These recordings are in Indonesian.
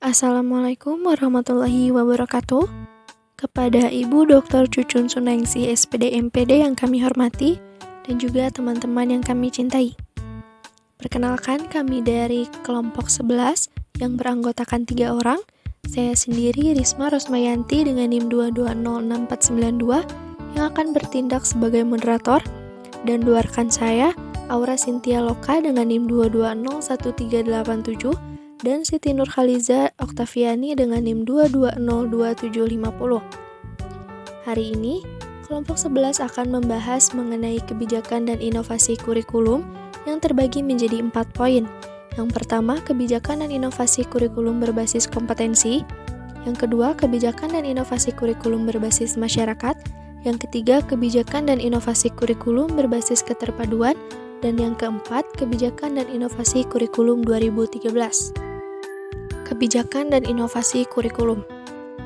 Assalamualaikum warahmatullahi wabarakatuh. Kepada Ibu Dr. Cucun Sunengsi SPD MPD yang kami hormati dan juga teman-teman yang kami cintai. Perkenalkan, kami dari kelompok 11 yang beranggotakan 3 orang. Saya sendiri Risma Rosmayanti dengan NIM 2206492 yang akan bertindak sebagai moderator, dan dua rekan saya Aura Cynthia Loka dengan NIM 2201387 dan Siti Nurhaliza Oktaviani dengan NIM 2202750. Hari ini, kelompok 11 akan membahas mengenai kebijakan dan inovasi kurikulum yang terbagi menjadi 4 poin. Yang pertama, kebijakan dan inovasi kurikulum berbasis kompetensi. Yang kedua, kebijakan dan inovasi kurikulum berbasis masyarakat. Yang ketiga, kebijakan dan inovasi kurikulum berbasis keterpaduan. Dan yang keempat, kebijakan dan inovasi kurikulum 2013. Kebijakan dan inovasi kurikulum.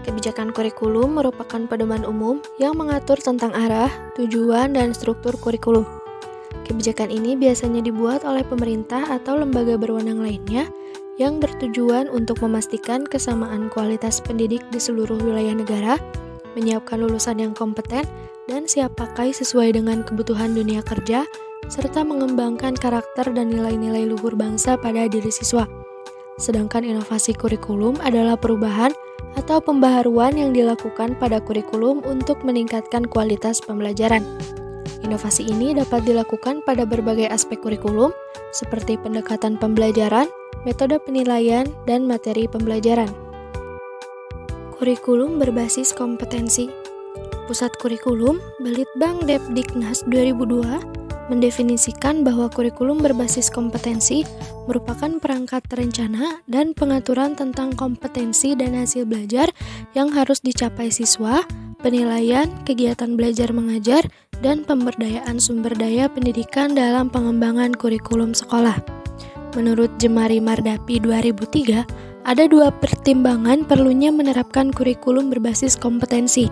Kebijakan kurikulum merupakan pedoman umum yang mengatur tentang arah, tujuan, dan struktur kurikulum. Kebijakan ini biasanya dibuat oleh pemerintah atau lembaga berwenang lainnya yang bertujuan untuk memastikan kesamaan kualitas pendidik di seluruh wilayah negara, menyiapkan lulusan yang kompeten dan siap pakai sesuai dengan kebutuhan dunia kerja, serta mengembangkan karakter dan nilai-nilai luhur bangsa pada diri siswa. Sedangkan inovasi kurikulum adalah perubahan atau pembaharuan yang dilakukan pada kurikulum untuk meningkatkan kualitas pembelajaran. Inovasi ini dapat dilakukan pada berbagai aspek kurikulum, seperti pendekatan pembelajaran, metode penilaian, dan materi pembelajaran. Kurikulum berbasis kompetensi. Pusat Kurikulum, Balitbang Depdiknas 2002, mendefinisikan bahwa kurikulum berbasis kompetensi merupakan perangkat terencana dan pengaturan tentang kompetensi dan hasil belajar yang harus dicapai siswa, penilaian, kegiatan belajar mengajar, dan pemberdayaan sumber daya pendidikan dalam pengembangan kurikulum sekolah. Menurut Jemari Mardapi 2003, ada 2 pertimbangan perlunya menerapkan kurikulum berbasis kompetensi.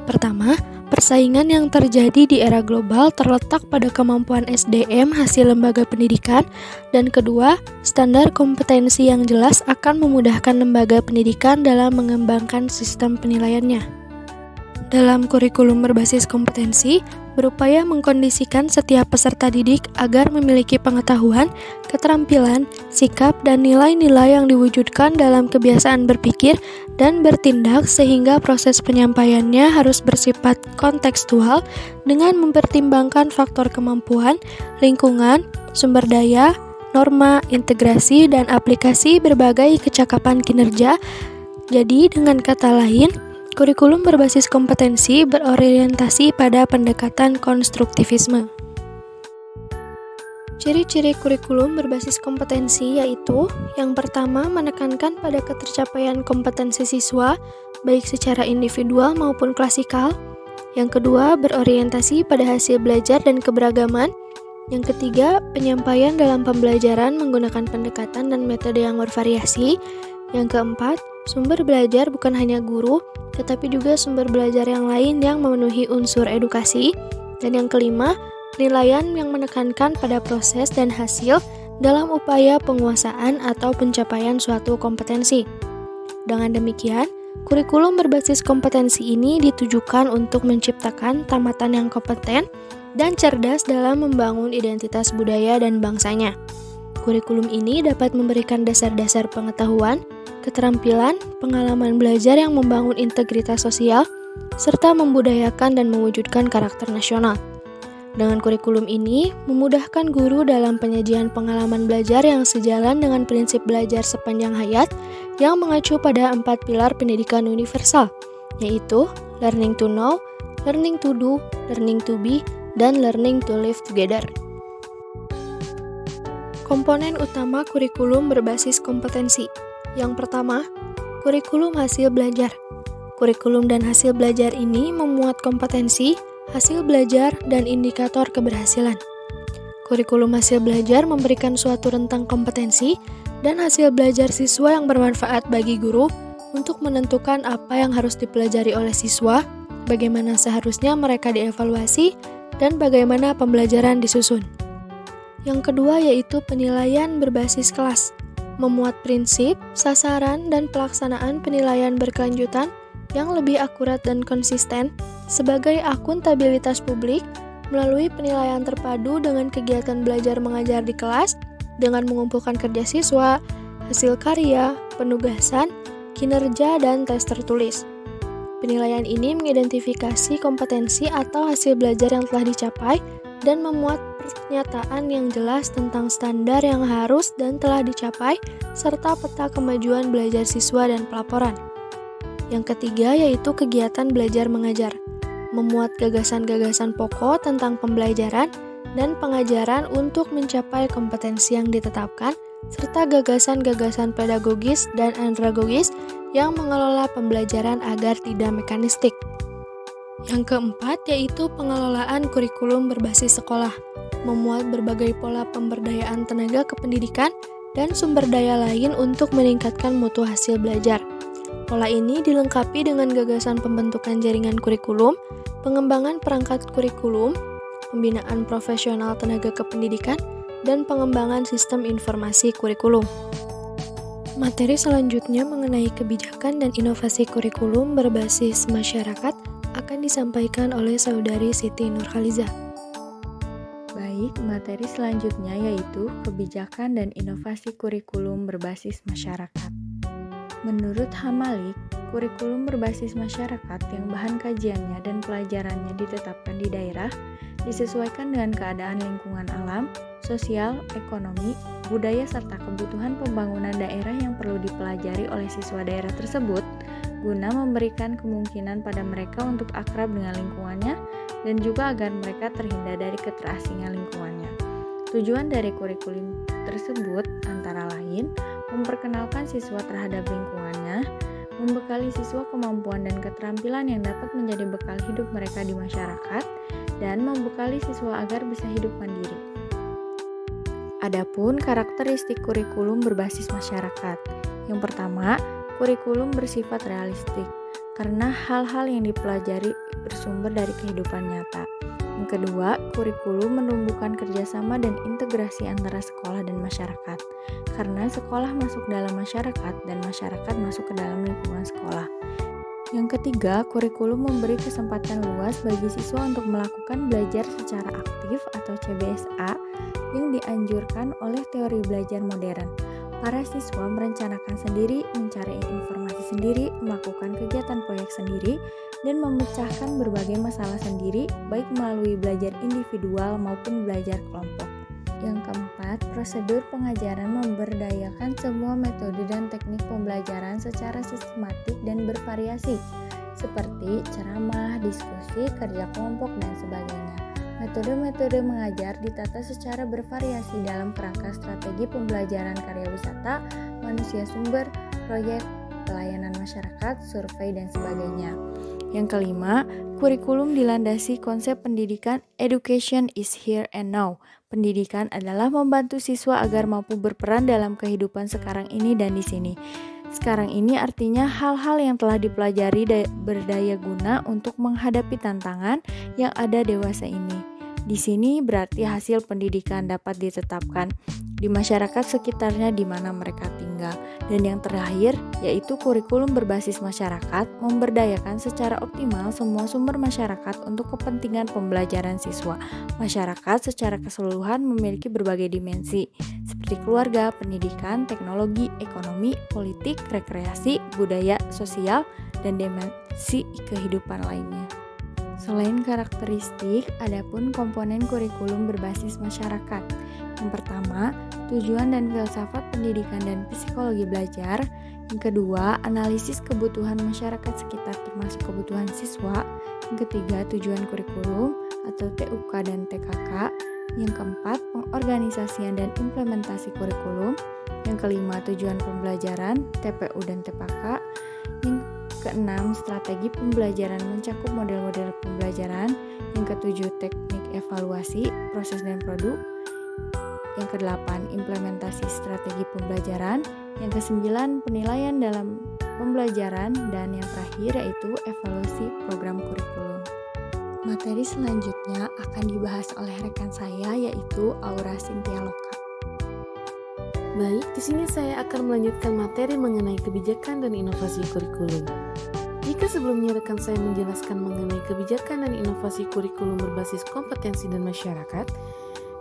Pertama, persaingan yang terjadi di era global terletak pada kemampuan SDM hasil lembaga pendidikan, dan kedua, standar kompetensi yang jelas akan memudahkan lembaga pendidikan dalam mengembangkan sistem penilaiannya. Dalam kurikulum berbasis kompetensi, berupaya mengkondisikan setiap peserta didik agar memiliki pengetahuan, keterampilan, sikap, dan nilai-nilai yang diwujudkan dalam kebiasaan berpikir dan bertindak sehingga proses penyampaiannya harus bersifat kontekstual dengan mempertimbangkan faktor kemampuan, lingkungan, sumber daya, norma, integrasi, dan aplikasi berbagai kecakapan kinerja. Jadi, dengan kata lain, kurikulum berbasis kompetensi berorientasi pada pendekatan konstruktivisme. Ciri-ciri kurikulum berbasis kompetensi yaitu: yang pertama, menekankan pada ketercapaian kompetensi siswa, baik secara individual maupun klasikal. Yang kedua, berorientasi pada hasil belajar dan keberagaman. Yang ketiga, penyampaian dalam pembelajaran menggunakan pendekatan dan metode yang bervariasi. Yang keempat, sumber belajar bukan hanya guru, tetapi juga sumber belajar yang lain yang memenuhi unsur edukasi. Dan yang kelima, penilaian yang menekankan pada proses dan hasil dalam upaya penguasaan atau pencapaian suatu kompetensi. Dengan demikian, kurikulum berbasis kompetensi ini ditujukan untuk menciptakan tamatan yang kompeten dan cerdas dalam membangun identitas budaya dan bangsanya. Kurikulum ini dapat memberikan dasar-dasar pengetahuan, keterampilan, pengalaman belajar yang membangun integritas sosial, serta membudayakan dan mewujudkan karakter nasional. Dengan kurikulum ini, memudahkan guru dalam penyajian pengalaman belajar yang sejalan dengan prinsip belajar sepanjang hayat yang mengacu pada 4 pilar pendidikan universal, yaitu learning to know, learning to do, learning to be, dan learning to live together. Komponen utama kurikulum berbasis kompetensi. Yang pertama, kurikulum hasil belajar. Kurikulum dan hasil belajar ini memuat kompetensi, hasil belajar, dan indikator keberhasilan. Kurikulum hasil belajar memberikan suatu rentang kompetensi dan hasil belajar siswa yang bermanfaat bagi guru untuk menentukan apa yang harus dipelajari oleh siswa, bagaimana seharusnya mereka dievaluasi, dan bagaimana pembelajaran disusun. Yang kedua yaitu penilaian berbasis kelas. memuat prinsip, sasaran, dan pelaksanaan penilaian berkelanjutan yang lebih akurat dan konsisten sebagai akuntabilitas publik melalui penilaian terpadu dengan kegiatan belajar mengajar di kelas dengan mengumpulkan kerja siswa, hasil karya, penugasan, kinerja, dan tes tertulis. Penilaian ini mengidentifikasi kompetensi atau hasil belajar yang telah dicapai dan memuat pernyataan yang jelas tentang standar yang harus dan telah dicapai serta peta kemajuan belajar siswa dan pelaporan. Yang ketiga yaitu kegiatan belajar mengajar, memuat gagasan-gagasan pokok tentang pembelajaran dan pengajaran untuk mencapai kompetensi yang ditetapkan, serta gagasan-gagasan pedagogis dan andragogis yang mengelola pembelajaran agar tidak mekanistik. Yang keempat yaitu pengelolaan kurikulum berbasis sekolah, memuat berbagai pola pemberdayaan tenaga kependidikan dan sumber daya lain untuk meningkatkan mutu hasil belajar. Pola ini dilengkapi dengan gagasan pembentukan jaringan kurikulum, pengembangan perangkat kurikulum, pembinaan profesional tenaga kependidikan, dan pengembangan sistem informasi kurikulum. Materi selanjutnya mengenai kebijakan dan inovasi kurikulum berbasis masyarakat akan disampaikan oleh Saudari Siti Nurhaliza. Baik, materi selanjutnya yaitu kebijakan dan inovasi kurikulum berbasis masyarakat. Menurut Hamalik, kurikulum berbasis masyarakat yang bahan kajiannya dan pelajarannya ditetapkan di daerah disesuaikan dengan keadaan lingkungan alam, sosial, ekonomi, budaya serta kebutuhan pembangunan daerah yang perlu dipelajari oleh siswa daerah tersebut guna memberikan kemungkinan pada mereka untuk akrab dengan lingkungannya dan juga agar mereka terhindar dari keterasingan lingkungannya. Tujuan dari kurikulum tersebut antara lain memperkenalkan siswa terhadap lingkungannya, membekali siswa kemampuan dan keterampilan yang dapat menjadi bekal hidup mereka di masyarakat, dan membekali siswa agar bisa hidup mandiri. Adapun karakteristik kurikulum berbasis masyarakat. Yang pertama, kurikulum bersifat realistik karena hal-hal yang dipelajari bersumber dari kehidupan nyata. Yang kedua, kurikulum menumbuhkan kerjasama dan integrasi antara sekolah dan masyarakat karena sekolah masuk dalam masyarakat dan masyarakat masuk ke dalam lingkungan sekolah. Yang ketiga, kurikulum memberi kesempatan luas bagi siswa untuk melakukan belajar secara aktif atau CBSA yang dianjurkan oleh teori belajar modern. Para siswa merencanakan sendiri, mencari informasi sendiri, melakukan kegiatan proyek sendiri, dan memecahkan berbagai masalah sendiri, baik melalui belajar individual maupun belajar kelompok. Yang keempat, prosedur pengajaran memberdayakan semua metode dan teknik pembelajaran secara sistematik dan bervariasi, seperti ceramah, diskusi, kerja kelompok, dan sebagainya. Metode-metode mengajar ditata secara bervariasi dalam kerangka strategi pembelajaran karya wisata, manusia sumber, proyek, pelayanan masyarakat, survei, dan sebagainya. Yang kelima, kurikulum dilandasi konsep pendidikan education is here and now. Pendidikan adalah membantu siswa agar mampu berperan dalam kehidupan sekarang ini dan di sini. Sekarang ini artinya hal-hal yang telah dipelajari berdaya guna untuk menghadapi tantangan yang ada dewasa ini. Di sini berarti hasil pendidikan dapat ditetapkan di masyarakat sekitarnya di mana mereka tinggal. Dan yang terakhir yaitu kurikulum berbasis masyarakat memberdayakan secara optimal semua sumber masyarakat untuk kepentingan pembelajaran siswa. Masyarakat secara keseluruhan memiliki berbagai dimensi seperti keluarga, pendidikan, teknologi, ekonomi, politik, rekreasi, budaya, sosial, dan dimensi kehidupan lainnya. Selain karakteristik, adapun komponen kurikulum berbasis masyarakat. Yang pertama, tujuan dan filsafat pendidikan dan psikologi belajar. Yang kedua, analisis kebutuhan masyarakat sekitar termasuk kebutuhan siswa. Yang ketiga, tujuan kurikulum atau TUK dan TKK. Yang keempat, pengorganisasian dan implementasi kurikulum. Yang kelima, tujuan pembelajaran, TPU dan TPK. Yang keenam, strategi pembelajaran mencakup model-model pembelajaran. Yang ketujuh, teknik evaluasi, proses dan produk. Yang kedelapan, implementasi strategi pembelajaran. Yang kesembilan, penilaian dalam pembelajaran. Dan yang terakhir yaitu evaluasi program kurikulum. Materi selanjutnya akan dibahas oleh rekan saya yaitu Aura Cynthia Loka. Baik, di sini saya akan melanjutkan materi mengenai kebijakan dan inovasi kurikulum. Jika sebelumnya rekan saya menjelaskan mengenai kebijakan dan inovasi kurikulum berbasis kompetensi dan masyarakat,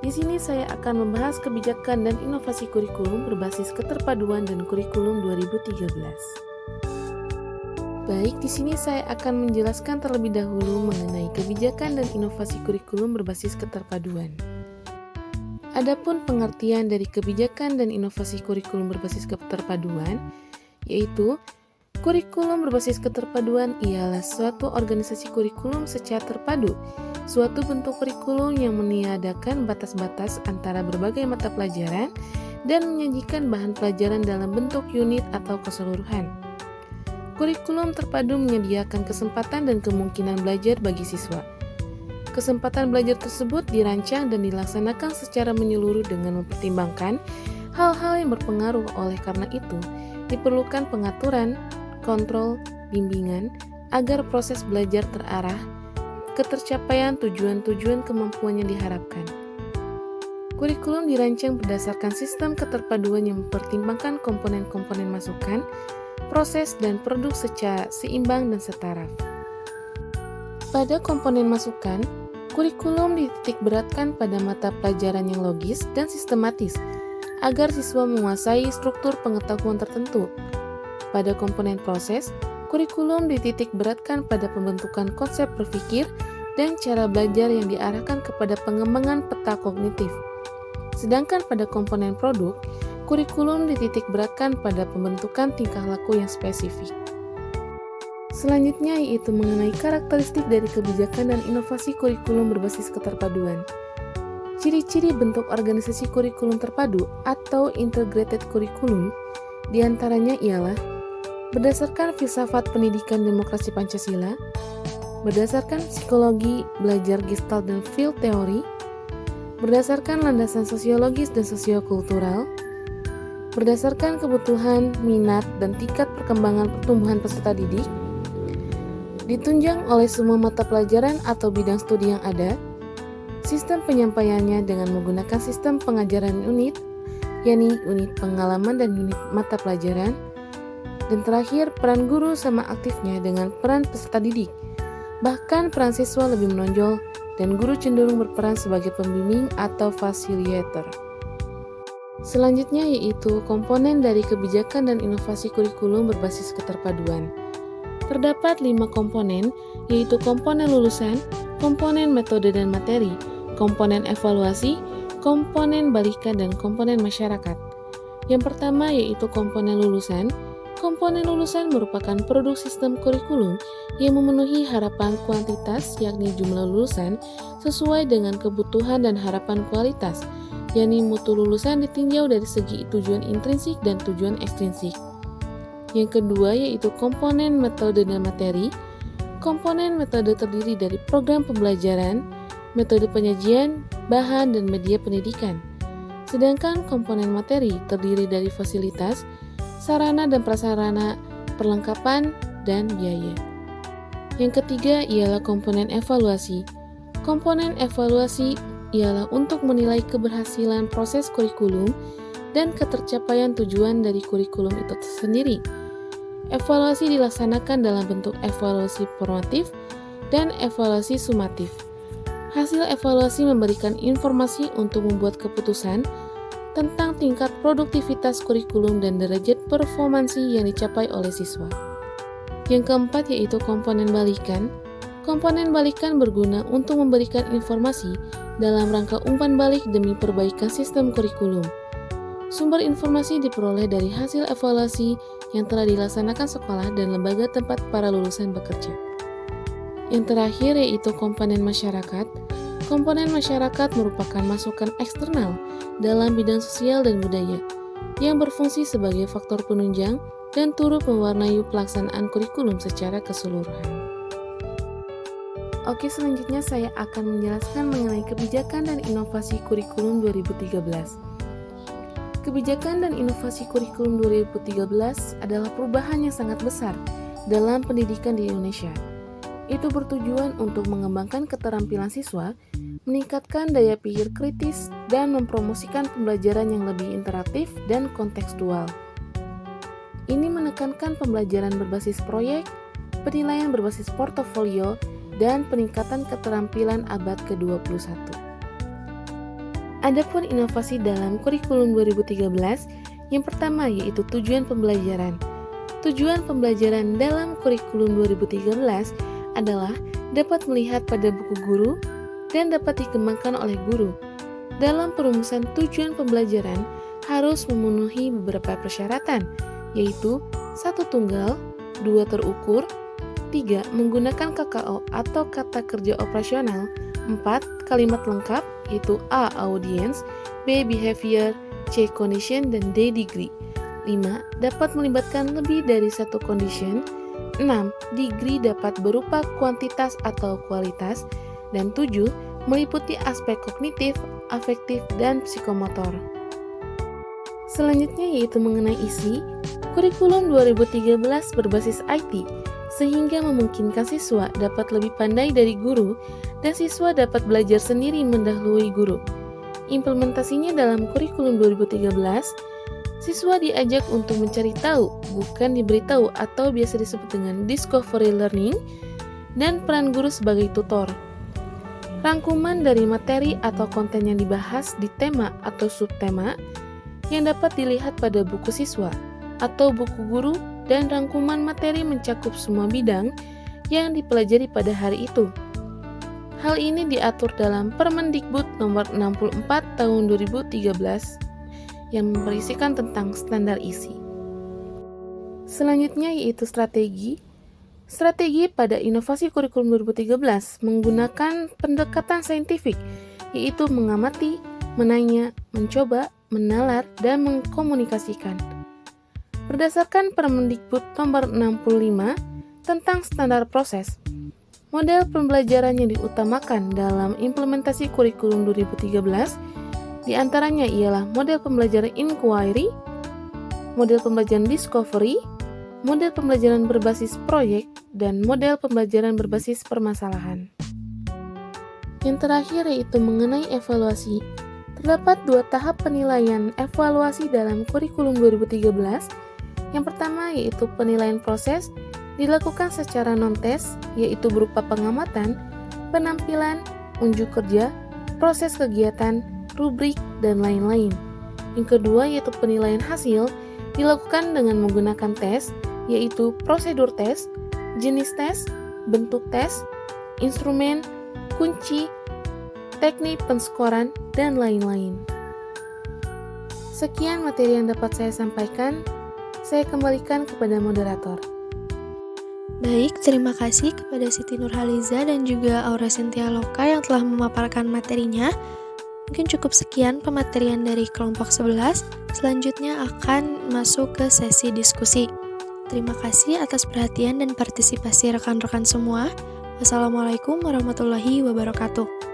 di sini saya akan membahas kebijakan dan inovasi kurikulum berbasis keterpaduan dan kurikulum 2013. Baik, di sini saya akan menjelaskan terlebih dahulu mengenai kebijakan dan inovasi kurikulum berbasis keterpaduan. Adapun pengertian dari kebijakan dan inovasi kurikulum berbasis keterpaduan, yaitu kurikulum berbasis keterpaduan ialah suatu organisasi kurikulum secara terpadu, suatu bentuk kurikulum yang meniadakan batas-batas antara berbagai mata pelajaran dan menyajikan bahan pelajaran dalam bentuk unit atau keseluruhan. Kurikulum terpadu menyediakan kesempatan dan kemungkinan belajar bagi siswa. Kesempatan belajar tersebut dirancang dan dilaksanakan secara menyeluruh dengan mempertimbangkan hal-hal yang berpengaruh. Oleh karena itu, diperlukan pengaturan, kontrol, bimbingan agar proses belajar terarah ke tercapaian tujuan-tujuan kemampuan yang diharapkan. Kurikulum dirancang berdasarkan sistem keterpaduan yang mempertimbangkan komponen-komponen masukan, proses, dan produk secara seimbang dan setara. Pada komponen masukan, kurikulum dititikberatkan pada mata pelajaran yang logis dan sistematis, agar siswa menguasai struktur pengetahuan tertentu. Pada komponen proses, kurikulum dititikberatkan pada pembentukan konsep berpikir dan cara belajar yang diarahkan kepada pengembangan peta kognitif. Sedangkan pada komponen produk, kurikulum dititikberatkan pada pembentukan tingkah laku yang spesifik. Selanjutnya yaitu mengenai karakteristik dari kebijakan dan inovasi kurikulum berbasis keterpaduan. Ciri-ciri bentuk organisasi kurikulum terpadu atau integrated curriculum diantaranya ialah berdasarkan filsafat pendidikan demokrasi Pancasila, berdasarkan psikologi belajar Gestalt dan field teori, berdasarkan landasan sosiologis dan sosiokultural, berdasarkan kebutuhan, minat, dan tingkat perkembangan pertumbuhan peserta didik, ditunjang oleh semua mata pelajaran atau bidang studi yang ada, sistem penyampaiannya dengan menggunakan sistem pengajaran unit, yakni unit pengalaman dan unit mata pelajaran, dan terakhir peran guru sama aktifnya dengan peran peserta didik. Bahkan peran siswa lebih menonjol dan guru cenderung berperan sebagai pembimbing atau fasilitator. Selanjutnya yaitu komponen dari kebijakan dan inovasi kurikulum berbasis keterpaduan. Terdapat 5 komponen, yaitu komponen lulusan, komponen metode dan materi, komponen evaluasi, komponen balikan, dan komponen masyarakat. Yang pertama yaitu komponen lulusan. Komponen lulusan merupakan produk sistem kurikulum yang memenuhi harapan kuantitas, yakni jumlah lulusan, sesuai dengan kebutuhan dan harapan kualitas, yakni mutu lulusan ditinjau dari segi tujuan intrinsik dan tujuan ekstrinsik. Yang kedua yaitu komponen metode dan materi. Komponen metode terdiri dari program pembelajaran, metode penyajian, bahan, dan media pendidikan. Sedangkan komponen materi terdiri dari fasilitas, sarana dan prasarana, perlengkapan, dan biaya. Yang ketiga ialah komponen evaluasi. Komponen evaluasi ialah untuk menilai keberhasilan proses kurikulum dan ketercapaian tujuan dari kurikulum itu sendiri. Evaluasi dilaksanakan dalam bentuk evaluasi formatif dan evaluasi sumatif. Hasil evaluasi memberikan informasi untuk membuat keputusan tentang tingkat produktivitas kurikulum dan derajat performansi yang dicapai oleh siswa. Yang keempat yaitu komponen balikan. Komponen balikan berguna untuk memberikan informasi dalam rangka umpan balik demi perbaikan sistem kurikulum. Sumber informasi diperoleh dari hasil evaluasi yang telah dilaksanakan sekolah dan lembaga tempat para lulusan bekerja. Yang terakhir yaitu komponen masyarakat. Komponen masyarakat merupakan masukan eksternal dalam bidang sosial dan budaya yang berfungsi sebagai faktor penunjang dan turut mewarnai pelaksanaan kurikulum secara keseluruhan. Oke, selanjutnya saya akan menjelaskan mengenai kebijakan dan inovasi kurikulum 2013. Kebijakan dan inovasi kurikulum 2013 adalah perubahan yang sangat besar dalam pendidikan di Indonesia. Itu bertujuan untuk mengembangkan keterampilan siswa meningkatkan daya pikir kritis, dan mempromosikan pembelajaran yang lebih interaktif dan kontekstual. Ini menekankan pembelajaran berbasis proyek, penilaian berbasis portofolio, dan peningkatan keterampilan abad ke-21. Adapun inovasi dalam kurikulum 2013, yang pertama yaitu tujuan pembelajaran. Tujuan pembelajaran dalam kurikulum 2013 adalah dapat melihat pada buku guru dan dapat dikembangkan oleh guru. Dalam perumusan tujuan pembelajaran harus memenuhi beberapa persyaratan, yaitu 1 tunggal, 2 terukur, 3 menggunakan KKO atau kata kerja operasional, 4 kalimat lengkap, yaitu A. audience, B. behavior, C. condition, dan D. degree. 5 dapat melibatkan lebih dari 1 condition, 6 degree dapat berupa kuantitas atau kualitas, dan 7 meliputi aspek kognitif, afektif, dan psikomotor. Selanjutnya yaitu mengenai isi, kurikulum 2013 berbasis IT, sehingga memungkinkan siswa dapat lebih pandai dari guru dan siswa dapat belajar sendiri mendahului guru. Implementasinya dalam kurikulum 2013, siswa diajak untuk mencari tahu, bukan diberitahu atau biasa disebut dengan discovery learning, dan peran guru sebagai tutor. Rangkuman dari materi atau konten yang dibahas di tema atau subtema yang dapat dilihat pada buku siswa atau buku guru, dan rangkuman materi mencakup semua bidang yang dipelajari pada hari itu. Hal ini diatur dalam Permendikbud nomor 64 tahun 2013 yang berisikan tentang standar isi. Selanjutnya yaitu strategi. Strategi pada inovasi kurikulum 2013 menggunakan pendekatan saintifik, yaitu mengamati, menanya, mencoba, menalar, dan mengkomunikasikan. Berdasarkan Permendikbud nomor 65 tentang standar proses, model pembelajaran yang diutamakan dalam implementasi kurikulum 2013 diantaranya ialah model pembelajaran inquiry, model pembelajaran discovery, model pembelajaran berbasis proyek, dan model pembelajaran berbasis permasalahan. Yang terakhir yaitu mengenai evaluasi. Terdapat 2 tahap penilaian evaluasi dalam kurikulum 2013. Yang pertama yaitu penilaian proses, dilakukan secara non-tes, yaitu berupa pengamatan, penampilan, unjuk kerja, proses kegiatan, rubrik, dan lain-lain. Yang kedua yaitu penilaian hasil, dilakukan dengan menggunakan tes, yaitu prosedur tes, jenis tes, bentuk tes, instrumen, kunci, teknik penskoran, dan lain-lain. Sekian materi yang dapat saya sampaikan. Saya kembalikan kepada moderator. Baik, terima kasih kepada Siti Nurhaliza dan juga Aura Cynthia Loka yang telah memaparkan materinya. Mungkin cukup sekian pematerian dari kelompok 11. Selanjutnya akan masuk ke sesi diskusi. Terima kasih atas perhatian dan partisipasi rekan-rekan semua. Wassalamualaikum warahmatullahi wabarakatuh.